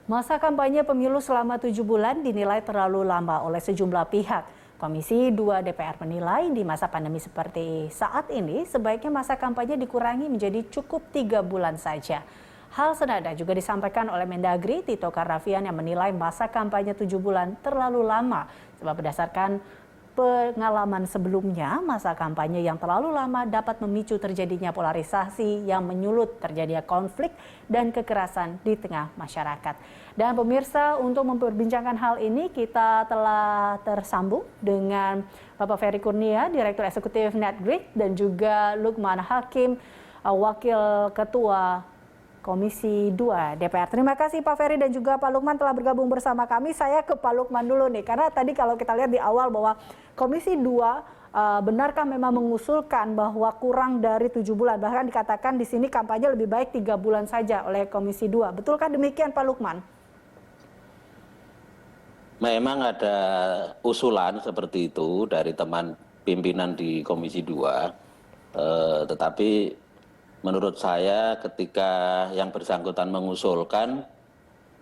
Masa kampanye pemilu selama 7 bulan dinilai terlalu lama oleh sejumlah pihak. Komisi 2 DPR menilai di masa pandemi seperti saat ini sebaiknya masa kampanye dikurangi menjadi cukup 3 bulan saja. Hal senada juga disampaikan oleh Mendagri Tito Karnavian yang menilai masa kampanye 7 bulan terlalu lama sebab berdasarkan pengalaman sebelumnya, masa kampanye yang terlalu lama dapat memicu terjadinya polarisasi yang menyulut terjadinya konflik dan kekerasan di tengah masyarakat. Dan pemirsa, untuk memperbincangkan hal ini kita telah tersambung dengan Bapak Ferry Kurnia, Direktur Eksekutif Netgrid, dan juga Lukman Hakim, Wakil Ketua Komisi 2 DPR. Terima kasih Pak Ferry dan juga Pak Lukman telah bergabung bersama kami. Saya ke Pak Lukman dulu nih, karena tadi kalau kita lihat di awal bahwa Komisi 2 benarkah memang mengusulkan bahwa kurang dari 7 bulan, bahkan dikatakan di sini kampanye lebih baik 3 bulan saja oleh Komisi 2. Betulkah demikian Pak Lukman? Memang ada usulan seperti itu dari teman pimpinan di Komisi 2, tetapi menurut saya ketika yang bersangkutan mengusulkan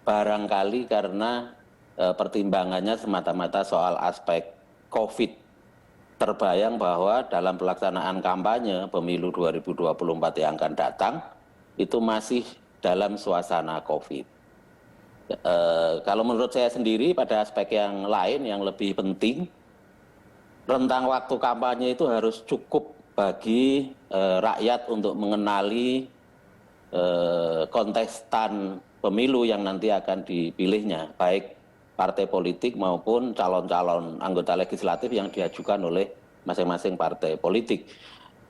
barangkali karena pertimbangannya semata-mata soal aspek COVID. Terbayang bahwa dalam pelaksanaan kampanye pemilu 2024 yang akan datang itu masih dalam suasana COVID. Kalau menurut saya sendiri pada aspek yang lain yang lebih penting, rentang waktu kampanye itu harus cukup bagi rakyat untuk mengenali kontestan pemilu yang nanti akan dipilihnya, baik partai politik maupun calon-calon anggota legislatif yang diajukan oleh masing-masing partai politik.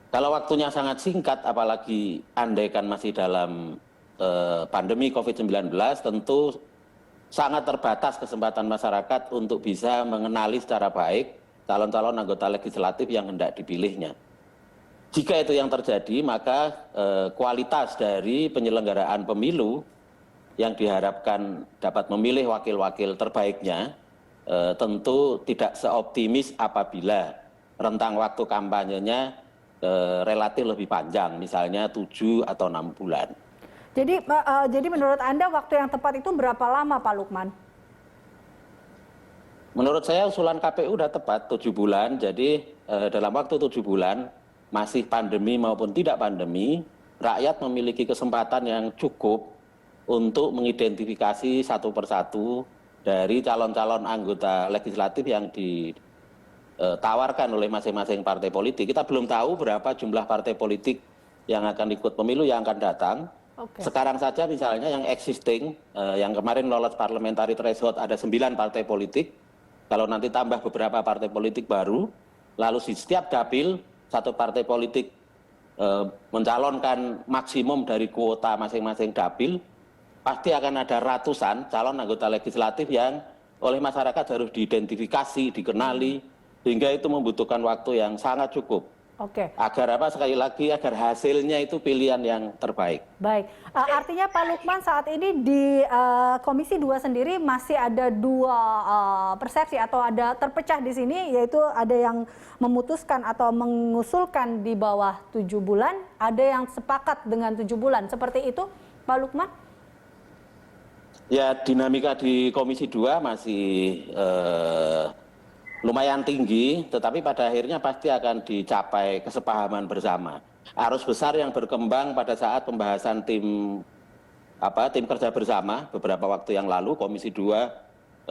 Kalau waktunya sangat singkat, apalagi andaikan masih dalam pandemi COVID-19, tentu sangat terbatas kesempatan masyarakat untuk bisa mengenali secara baik calon-calon anggota legislatif yang hendak dipilihnya. Jika itu yang terjadi, maka kualitas dari penyelenggaraan pemilu yang diharapkan dapat memilih wakil-wakil terbaiknya tentu tidak seoptimis apabila rentang waktu kampanyenya relatif lebih panjang, misalnya 7 atau 6 bulan. Jadi menurut Anda waktu yang tepat itu berapa lama Pak Lukman? Menurut saya usulan KPU sudah tepat 7 bulan, jadi dalam waktu 7 bulan, masih pandemi maupun tidak pandemi, rakyat memiliki kesempatan yang cukup untuk mengidentifikasi satu persatu dari calon-calon anggota legislatif yang ditawarkan oleh masing-masing partai politik. Kita belum tahu berapa jumlah partai politik yang akan ikut pemilu yang akan datang. Sekarang saja misalnya yang existing, yang kemarin lolos parliamentary threshold ada 9 partai politik. Kalau nanti tambah beberapa partai politik baru, lalu di setiap dapil satu partai politik mencalonkan maksimum dari kuota masing-masing dapil, pasti akan ada ratusan calon anggota legislatif yang oleh masyarakat harus diidentifikasi, dikenali, sehingga itu membutuhkan waktu yang sangat cukup. Agar apa, sekali lagi, agar hasilnya itu pilihan yang terbaik. Baik, artinya Pak Lukman saat ini di Komisi 2 sendiri masih ada 2 persepsi atau ada terpecah di sini, yaitu ada yang memutuskan atau mengusulkan di bawah 7 bulan, ada yang sepakat dengan 7 bulan. Seperti itu Pak Lukman? Ya, dinamika di Komisi 2 masih lumayan tinggi, tetapi pada akhirnya pasti akan dicapai kesepahaman bersama. Arus besar yang berkembang pada saat pembahasan tim kerja bersama beberapa waktu yang lalu, Komisi 2,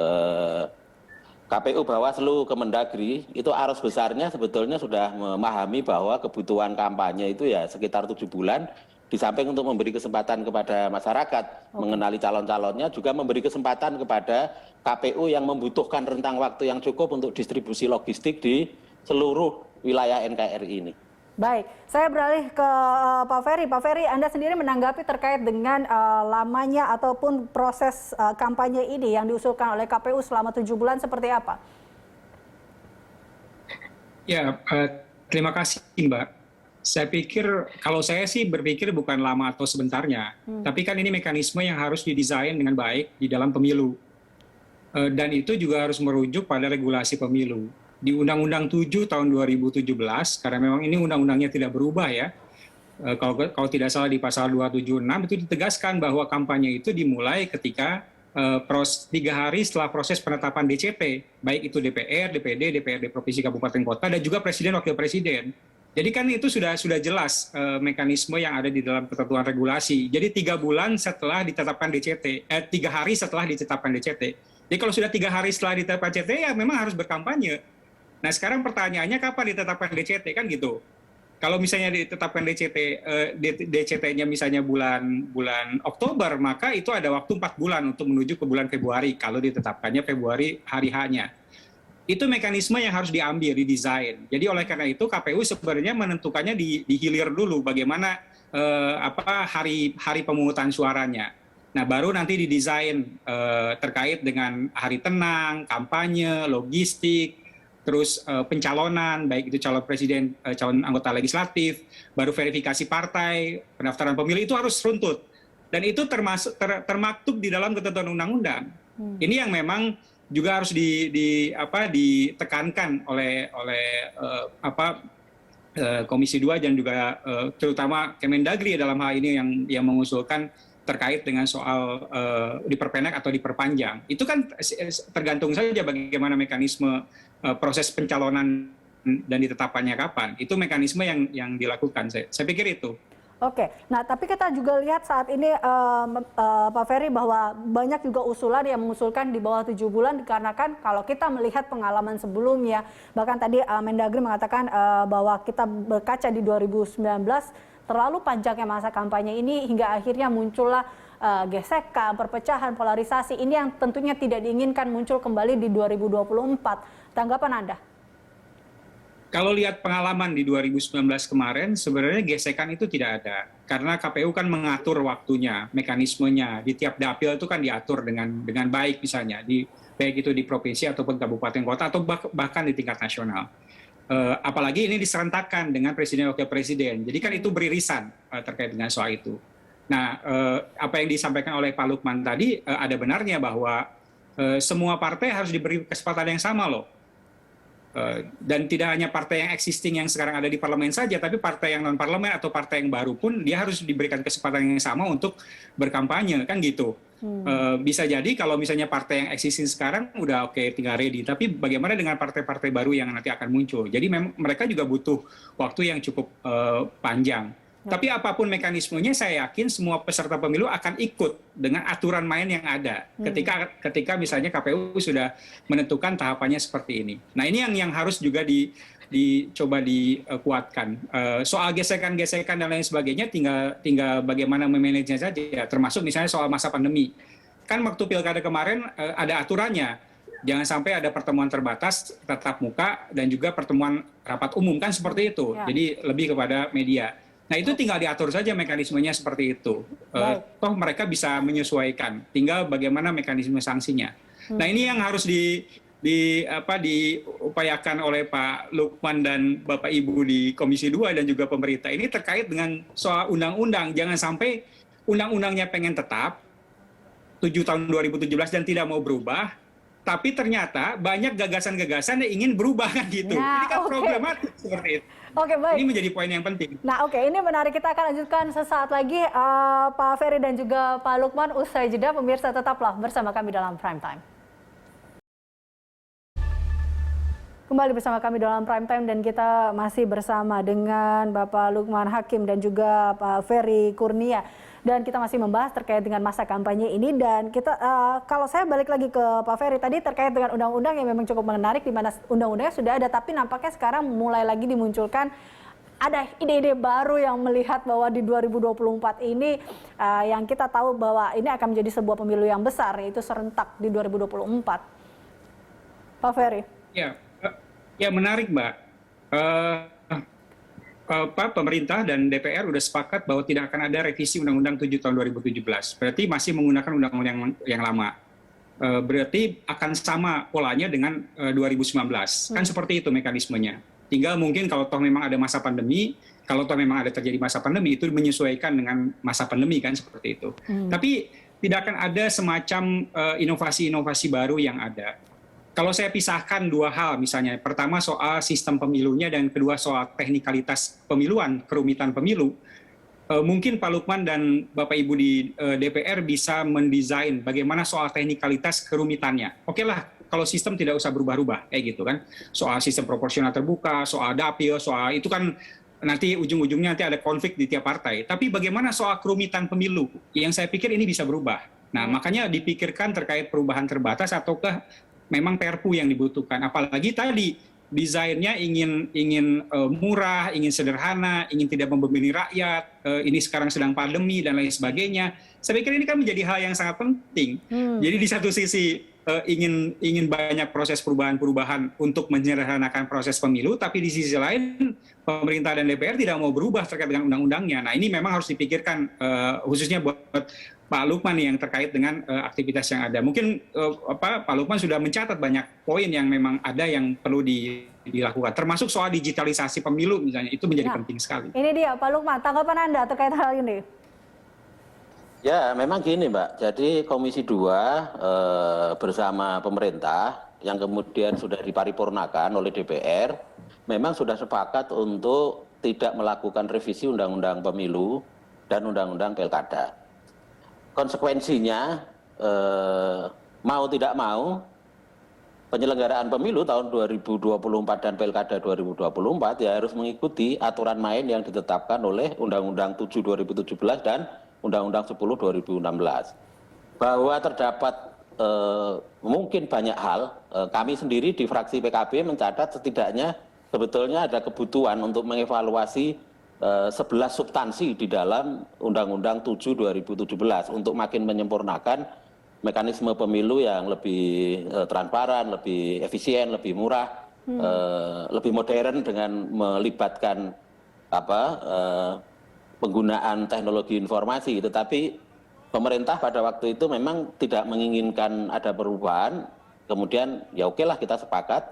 KPU, Bawaslu, Kemendagri, itu arus besarnya sebetulnya sudah memahami bahwa kebutuhan kampanye itu ya sekitar 7 bulan, di samping untuk memberi kesempatan kepada masyarakat mengenali calon-calonnya, juga memberi kesempatan kepada KPU yang membutuhkan rentang waktu yang cukup untuk distribusi logistik di seluruh wilayah NKRI ini. Baik, saya beralih ke Pak Ferry. Pak Ferry, Anda sendiri menanggapi terkait dengan lamanya ataupun proses kampanye ini yang diusulkan oleh KPU selama 7 bulan seperti apa? Ya, terima kasih Mbak. Saya pikir, kalau saya sih berpikir bukan lama atau sebentarnya, tapi kan ini mekanisme yang harus didesain dengan baik di dalam pemilu. Dan itu juga harus merujuk pada regulasi pemilu. Di Undang-Undang 7 tahun 2017, karena memang ini undang-undangnya tidak berubah ya, kalau tidak salah di pasal 276 itu ditegaskan bahwa kampanye itu dimulai ketika 3 hari setelah proses penetapan DCT, baik itu DPR, DPD, DPRD Provinsi Kabupaten Kota, dan juga Presiden Wakil Presiden. Jadi kan itu sudah jelas mekanisme yang ada di dalam ketentuan regulasi. Jadi 3 bulan setelah ditetapkan DCT, 3 hari setelah ditetapkan DCT. Jadi kalau sudah 3 hari setelah ditetapkan DCT, ya memang harus berkampanye. Nah sekarang pertanyaannya kapan ditetapkan DCT, kan gitu. Kalau misalnya ditetapkan DCT-nya misalnya bulan Oktober, maka itu ada waktu 4 bulan untuk menuju ke bulan Februari, kalau ditetapkannya Februari hari H-nya. Itu mekanisme yang harus diambil, didesain. Jadi oleh karena itu KPU sebenarnya menentukannya di hilir dulu bagaimana hari pemungutan suaranya. Nah baru nanti didesain terkait dengan hari tenang, kampanye, logistik, terus pencalonan, baik itu calon presiden, calon anggota legislatif, baru verifikasi partai, pendaftaran pemilih, itu harus runtut. Dan itu termaktub di dalam ketentuan undang-undang. Ini yang memang juga harus ditekankan oleh Komisi 2 dan juga terutama Kemendagri dalam hal ini yang mengusulkan terkait dengan soal diperpendek atau diperpanjang. Itu kan tergantung saja bagaimana mekanisme proses pencalonan dan ditetapkannya kapan. Itu mekanisme yang dilakukan. Saya pikir itu. Oke, nah tapi kita juga lihat saat ini Pak Ferry bahwa banyak juga usulan yang mengusulkan di bawah 7 bulan dikarenakan kalau kita melihat pengalaman sebelumnya, bahkan tadi Mendagri mengatakan bahwa kita berkaca di 2019 terlalu panjangnya masa kampanye ini hingga akhirnya muncullah gesekan, perpecahan, polarisasi. Ini yang tentunya tidak diinginkan muncul kembali di 2024. Tanggapan Anda? Kalau lihat pengalaman di 2019 kemarin, sebenarnya gesekan itu tidak ada. Karena KPU kan mengatur waktunya, mekanismenya. Di tiap dapil itu kan diatur dengan baik misalnya. Baik itu di provinsi ataupun kabupaten kota atau bahkan di tingkat nasional. Apalagi ini diserentakkan dengan Presiden Wakil Presiden. Jadi kan itu beririsan terkait dengan soal itu. Nah, apa yang disampaikan oleh Pak Lukman tadi, ada benarnya bahwa semua partai harus diberi kesempatan yang sama loh. Dan tidak hanya partai yang existing yang sekarang ada di parlemen saja, tapi partai yang non parlemen atau partai yang baru pun dia harus diberikan kesempatan yang sama untuk berkampanye, kan gitu. Bisa jadi kalau misalnya partai yang existing sekarang udah oke, tinggal ready, tapi bagaimana dengan partai-partai baru yang nanti akan muncul? Jadi mereka juga butuh waktu yang cukup panjang. Tapi apapun mekanismenya, saya yakin semua peserta pemilu akan ikut dengan aturan main yang ada. Ketika misalnya KPU sudah menentukan tahapannya seperti ini. Nah ini yang harus juga dicoba dikuatkan. Soal gesekan-gesekan dan lain sebagainya, tinggal bagaimana memanagenya saja. Termasuk misalnya soal masa pandemi. Kan waktu pilkada kemarin ada aturannya. Jangan sampai ada pertemuan terbatas, tatap muka, dan juga pertemuan rapat umum, kan seperti itu. Ya. Jadi lebih kepada media. Nah itu tinggal diatur saja mekanismenya seperti itu. Toh mereka bisa menyesuaikan. Tinggal bagaimana mekanisme sanksinya. Nah ini yang harus diupayakan oleh Pak Lukman dan Bapak Ibu di Komisi 2 dan juga pemerintah. Ini terkait dengan soal undang-undang. Jangan sampai undang-undangnya pengen tetap 7 tahun 2017 dan tidak mau berubah. Tapi ternyata banyak gagasan-gagasan yang ingin berubah kan gitu. Ini kan problematik seperti itu. Oke, baik. Ini menjadi poin yang penting. Nah, ini menarik. Kita akan lanjutkan sesaat lagi. Pak Ferry dan juga Pak Lukman, usai jeda, pemirsa tetaplah bersama kami dalam Prime Time. Kembali bersama kami dalam Prime Time dan kita masih bersama dengan Bapak Lukman Hakim dan juga Pak Ferry Kurnia. Dan kita masih membahas terkait dengan masa kampanye ini dan kita kalau saya balik lagi ke Pak Ferry tadi terkait dengan undang-undang yang memang cukup menarik di mana undang-undangnya sudah ada tapi nampaknya sekarang mulai lagi dimunculkan ada ide-ide baru yang melihat bahwa di 2024 ini yang kita tahu bahwa ini akan menjadi sebuah pemilu yang besar yaitu serentak di 2024. Pak Ferry. Ya menarik Mbak. Pemerintah dan DPR sudah sepakat bahwa tidak akan ada revisi Undang-Undang 7 tahun 2017. Berarti masih menggunakan undang-undang yang lama. Berarti akan sama polanya dengan 2019. Kan seperti itu mekanismenya. Tinggal mungkin kalau toh memang ada masa pandemi, kalau toh memang ada terjadi masa pandemi, itu menyesuaikan dengan masa pandemi kan seperti itu. Tapi tidak akan ada semacam inovasi-inovasi baru yang ada. Kalau saya pisahkan dua hal misalnya, pertama soal sistem pemilunya dan kedua soal teknikalitas pemiluan, kerumitan pemilu, mungkin Pak Lukman dan Bapak Ibu di DPR bisa mendesain bagaimana soal teknikalitas kerumitannya. Oke lah, kalau sistem tidak usah berubah-ubah kayak gitu kan. Soal sistem proporsional terbuka, soal dapil, soal itu kan nanti ujung-ujungnya nanti ada konflik di tiap partai. Tapi bagaimana soal kerumitan pemilu? Yang saya pikir ini bisa berubah. Nah, makanya dipikirkan terkait perubahan terbatas ataukah memang Perpu yang dibutuhkan. Apalagi tadi desainnya ingin murah, ingin sederhana, ingin tidak membebani rakyat, ini sekarang sedang pandemi dan lain sebagainya. Saya pikir ini kan menjadi hal yang sangat penting. Jadi di satu sisi ingin banyak proses perubahan-perubahan untuk menyederhanakan proses pemilu, tapi di sisi lain pemerintah dan DPR tidak mau berubah terkait dengan undang-undangnya. Nah, ini memang harus dipikirkan khususnya buat Pak Lukman yang terkait dengan aktivitas yang ada. Mungkin Pak Lukman sudah mencatat banyak poin yang memang ada yang perlu dilakukan, termasuk soal digitalisasi pemilu misalnya, itu menjadi penting sekali. Ini dia Pak Lukman, tanggapan Anda terkait hal ini? Ya, memang gini Mbak, jadi Komisi 2 bersama pemerintah yang kemudian sudah diparipurnakan oleh DPR, memang sudah sepakat untuk tidak melakukan revisi Undang-Undang Pemilu dan Undang-Undang Pilkada. Konsekuensinya mau tidak mau penyelenggaraan pemilu tahun 2024 dan Pilkada 2024 ya harus mengikuti aturan main yang ditetapkan oleh Undang-Undang 7 2017 dan Undang-Undang 10 2016. Bahwa terdapat mungkin banyak hal, kami sendiri di fraksi PKB mencatat setidaknya sebetulnya ada kebutuhan untuk mengevaluasi 11 substansi di dalam Undang-Undang 7 2017 untuk makin menyempurnakan mekanisme pemilu yang lebih transparan, lebih efisien, lebih murah, lebih modern dengan melibatkan penggunaan teknologi informasi. Tetapi pemerintah pada waktu itu memang tidak menginginkan ada perubahan, kemudian ya oke lah kita sepakat.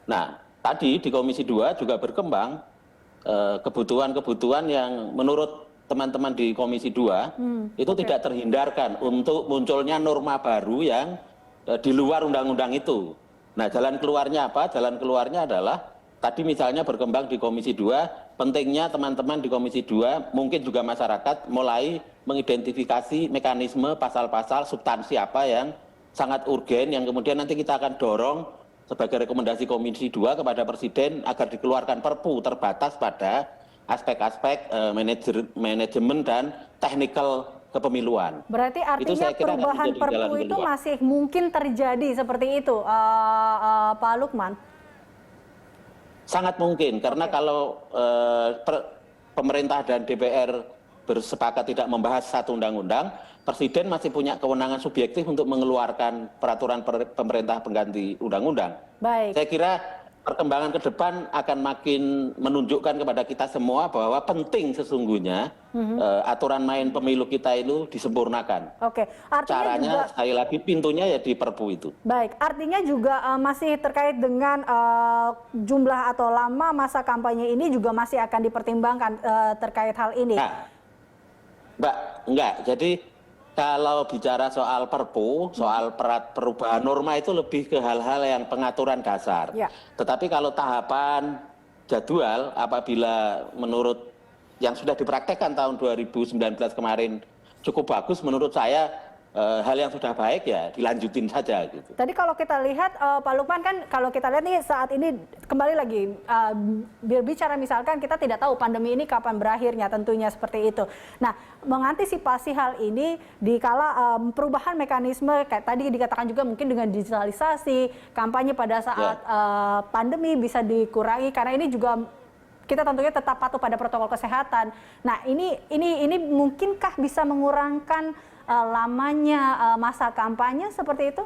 Nah, tadi di Komisi 2 juga berkembang kebutuhan-kebutuhan yang menurut teman-teman di Komisi 2 itu tidak terhindarkan untuk munculnya norma baru yang di luar undang-undang itu. Nah, jalan keluarnya apa? Jalan keluarnya adalah tadi misalnya berkembang di Komisi 2, pentingnya teman-teman di Komisi 2, mungkin juga masyarakat mulai mengidentifikasi mekanisme pasal-pasal substansi apa yang sangat urgen yang kemudian nanti kita akan dorong sebagai rekomendasi Komisi 2 kepada Presiden agar dikeluarkan Perpu terbatas pada aspek-aspek manajemen dan teknikal kepemiluan. Berarti artinya perubahan Perpu itu masih mungkin terjadi seperti itu, Pak Lukman? Sangat mungkin, karena kalau pemerintah dan DPR bersepakat tidak membahas satu undang-undang, Presiden masih punya kewenangan subjektif untuk mengeluarkan peraturan pemerintah pengganti undang-undang. Baik. Saya kira perkembangan ke depan akan makin menunjukkan kepada kita semua bahwa penting sesungguhnya aturan main pemilu kita itu disempurnakan. Oke. Artinya caranya juga, sekali lagi pintunya ya di Perpu itu. Baik, artinya juga masih terkait dengan jumlah atau lama masa kampanye ini juga masih akan dipertimbangkan terkait hal ini. Nah, Mbak, enggak. Jadi kalau bicara soal Perpu, soal perubahan norma itu lebih ke hal-hal yang pengaturan dasar. Ya. Tetapi kalau tahapan jadwal apabila menurut yang sudah dipraktekkan tahun 2019 kemarin cukup bagus, menurut saya hal yang sudah baik ya dilanjutin saja gitu. Tadi kalau kita lihat Pak Lukman kan kalau kita lihat nih saat ini kembali lagi berbicara misalkan kita tidak tahu pandemi ini kapan berakhirnya tentunya seperti itu. Nah, mengantisipasi hal ini dikala perubahan mekanisme kayak tadi dikatakan juga mungkin dengan digitalisasi kampanye pada saat pandemi bisa dikurangi karena ini juga kita tentunya tetap patuh pada protokol kesehatan. Nah, ini mungkinkah bisa mengurangkan lamanya masa kampanye seperti itu?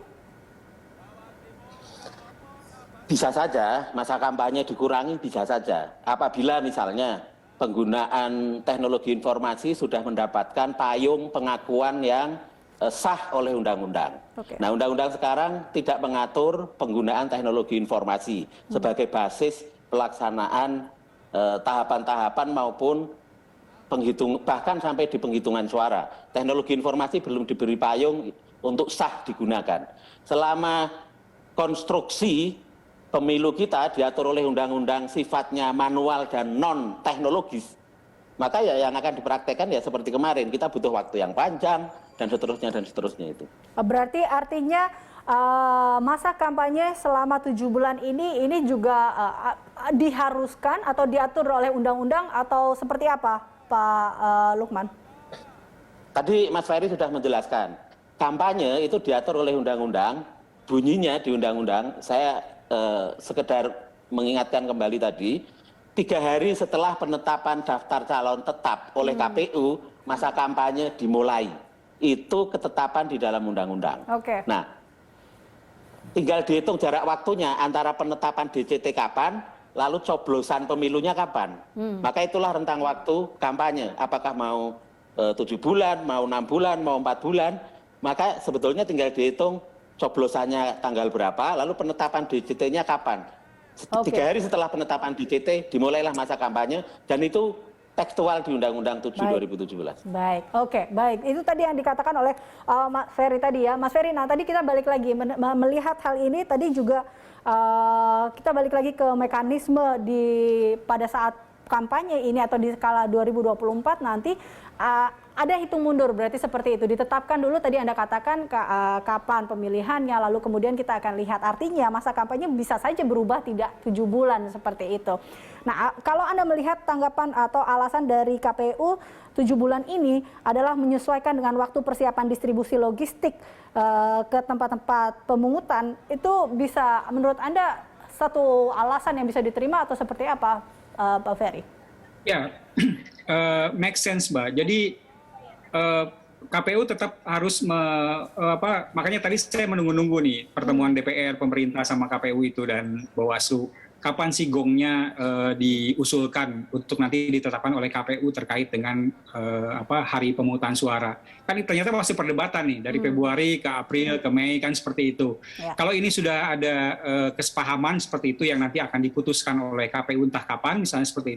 Bisa saja, masa kampanye dikurangi bisa saja. Apabila misalnya penggunaan teknologi informasi sudah mendapatkan payung pengakuan yang sah oleh undang-undang. Nah, undang-undang sekarang tidak mengatur penggunaan teknologi informasi sebagai basis pelaksanaan tahapan-tahapan maupun bahkan sampai di penghitungan suara. Teknologi informasi belum diberi payung untuk sah digunakan. Selama konstruksi pemilu kita diatur oleh undang-undang sifatnya manual dan non teknologis, maka ya yang akan dipraktekkan ya seperti kemarin, kita butuh waktu yang panjang dan seterusnya itu. Berarti artinya masa kampanye selama 7 bulan ini juga diharuskan atau diatur oleh undang-undang atau seperti apa, Pak Lukman? Tadi Mas Ferry sudah menjelaskan, kampanye itu diatur oleh undang-undang, bunyinya di undang-undang, saya sekedar mengingatkan kembali tadi, 3 hari setelah penetapan daftar calon tetap oleh KPU, masa kampanye dimulai. Itu ketetapan di dalam undang-undang. Oke. Nah, tinggal dihitung jarak waktunya antara penetapan DCT kapan, lalu coblosan pemilunya kapan. Maka itulah rentang waktu kampanye. Apakah mau 7 bulan, mau 6 bulan, mau 4 bulan. Maka sebetulnya tinggal dihitung coblosannya tanggal berapa, lalu penetapan DCT-nya kapan. 3 hari setelah penetapan DCT dimulailah masa kampanye, dan itu tekstual di Undang-Undang 7 2017. Baik, oke, baik. Itu tadi yang dikatakan oleh Mas Ferry tadi ya. Mas Ferry, nah tadi kita balik lagi melihat hal ini, tadi juga kita balik lagi ke mekanisme pada saat kampanye ini atau di skala 2024 nanti ada hitung mundur, berarti seperti itu. Ditetapkan dulu tadi Anda katakan kapan pemilihannya, lalu kemudian kita akan lihat. Artinya masa kampanye bisa saja berubah, tidak 7 bulan seperti itu. Nah, kalau Anda melihat tanggapan atau alasan dari KPU 7 bulan ini adalah menyesuaikan dengan waktu persiapan distribusi logistik ke tempat-tempat pemungutan, itu bisa menurut Anda satu alasan yang bisa diterima atau seperti apa, Pak Ferry? Ya, make sense, Mbak. Jadi KPU tetap harus makanya tadi saya menunggu-nunggu nih pertemuan DPR, pemerintah sama KPU itu dan Bawaslu. Kapan sih gongnya diusulkan untuk nanti ditetapkan oleh KPU terkait dengan hari pemungutan suara? Kan ternyata masih perdebatan nih dari Februari ke April ke Mei, kan seperti itu. Ya. Kalau ini sudah ada kesepahaman seperti itu yang nanti akan diputuskan oleh KPU entah kapan, misalnya seperti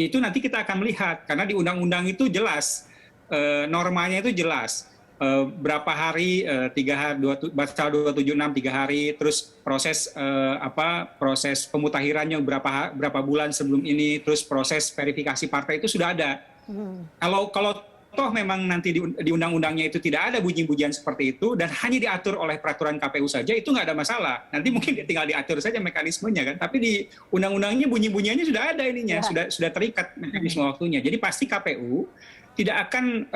itu nanti kita akan melihat karena di undang-undang itu jelas. Normanya itu jelas berapa hari, 3 hari, pasal 276 3 hari, terus proses proses pemutahirannya berapa bulan sebelum ini, terus proses verifikasi partai itu sudah ada. Kalau toh memang nanti di undang-undangnya itu tidak ada bunyi-bunyian seperti itu dan hanya diatur oleh peraturan KPU saja, itu nggak ada masalah. Nanti mungkin tinggal diatur saja mekanismenya kan. Tapi di undang-undangnya bunyi-bunyiannya sudah ada ininya, sudah terikat mekanisme waktunya. Jadi pasti KPU tidak akan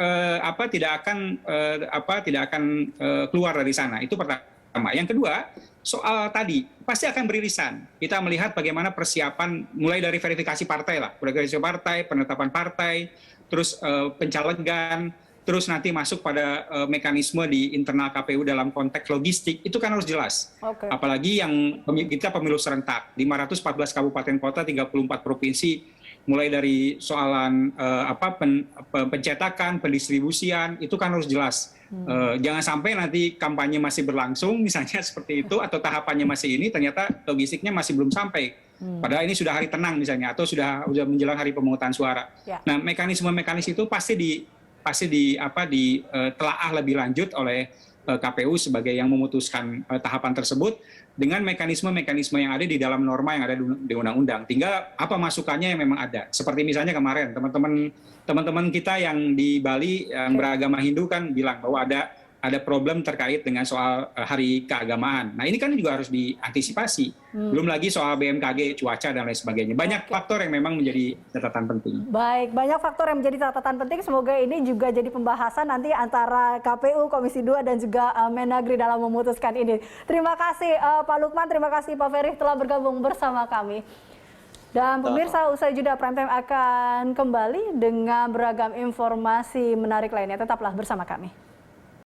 keluar dari sana. Itu pertama. Yang kedua, soal tadi pasti akan beririsan. Kita melihat bagaimana persiapan mulai dari verifikasi partai lah, verifikasi partai, penetapan partai, terus pencalegan, terus nanti masuk pada mekanisme di internal KPU dalam konteks logistik, itu kan harus jelas. Okay. Apalagi yang kita pemilu serentak, 514 kabupaten kota, 34 provinsi, mulai dari soalan pencetakan, pendistribusian, itu kan harus jelas. Jangan sampai nanti kampanye masih berlangsung, misalnya seperti itu, atau tahapannya masih ini, ternyata logistiknya masih belum sampai. Padahal ini sudah hari tenang misalnya, atau sudah menjelang hari pemungutan suara. Ya. Nah, mekanisme-mekanisme itu pasti ditelaah lebih lanjut oleh KPU sebagai yang memutuskan tahapan tersebut dengan mekanisme-mekanisme yang ada di dalam norma yang ada di undang-undang. Tinggal apa masukannya yang memang ada. Seperti misalnya kemarin teman-teman kita yang di Bali yang beragama Hindu kan bilang bahwa ada problem terkait dengan soal hari keagamaan. Nah, ini kan juga harus diantisipasi. Belum lagi soal BMKG, cuaca, dan lain sebagainya. Banyak faktor yang memang menjadi catatan penting. Baik, banyak faktor yang menjadi catatan penting. Semoga ini juga jadi pembahasan nanti antara KPU, Komisi 2, dan juga Mendagri dalam memutuskan ini. Terima kasih Pak Lukman, terima kasih Pak Ferry telah bergabung bersama kami. Dan pemirsa, usai jeda Prime Time akan kembali dengan beragam informasi menarik lainnya. Tetaplah bersama kami.